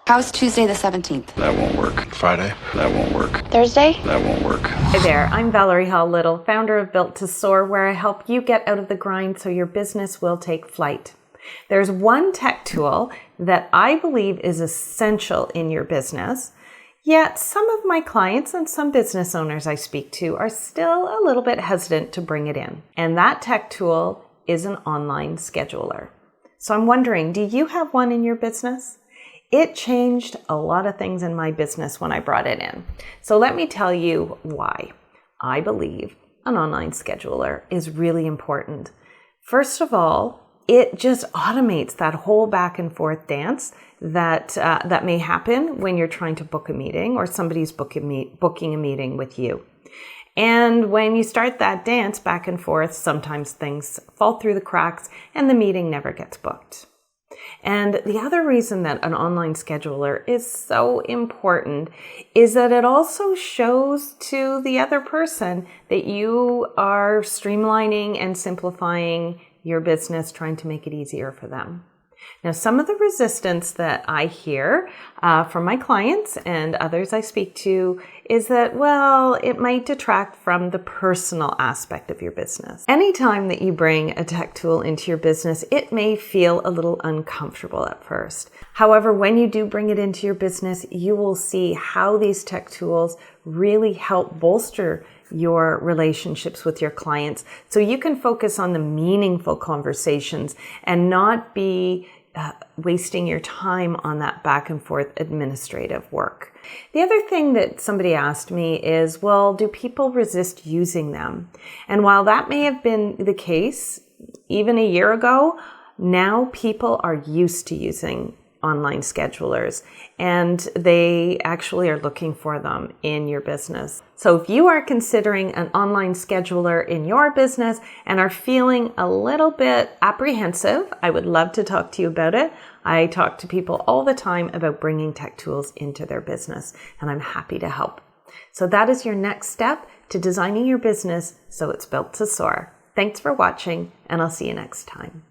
How's Tuesday the 17th? That won't work. Friday? That won't work. Thursday? That won't work. Hi there, I'm Valeri Little, founder of Built to Soar, where I help you get out of the grind so your business will take flight. There's one tech tool that I believe is essential in your business, yet some of my clients and some business owners I speak to are still a little bit hesitant to bring it in. And that tech tool is an online scheduler. So I'm wondering, do you have one in your business? It changed a lot of things in my business when I brought it in. So let me tell you why I believe an online scheduler is really important. First of all, it just automates that whole back and forth dance that may happen when you're trying to book a meeting or somebody's booking a meeting with you. And when you start that dance back and forth, sometimes things fall through the cracks and the meeting never gets booked. And the other reason that an online scheduler is so important is that it also shows to the other person that you are streamlining and simplifying your business, trying to make it easier for them. Now, some of the resistance that I hear from my clients and others I speak to is that, well, it might detract from the personal aspect of your business. Anytime that you bring a tech tool into your business, it may feel a little uncomfortable at first. However, when you do bring it into your business, you will see how these tech tools really help bolster your relationships with your clients so you can focus on the meaningful conversations and not be wasting your time on that back and forth administrative work. The other thing that somebody asked me is, well, do people resist using them? And while that may have been the case even a year ago, now people are used to using online schedulers and they actually are looking for them in your business. So if you are considering an online scheduler in your business and are feeling a little bit apprehensive, I would love to talk to you about it. I talk to people all the time about bringing tech tools into their business, and I'm happy to help. So that is your next step to designing your business so it's built to soar. Thanks for watching, and I'll see you next time.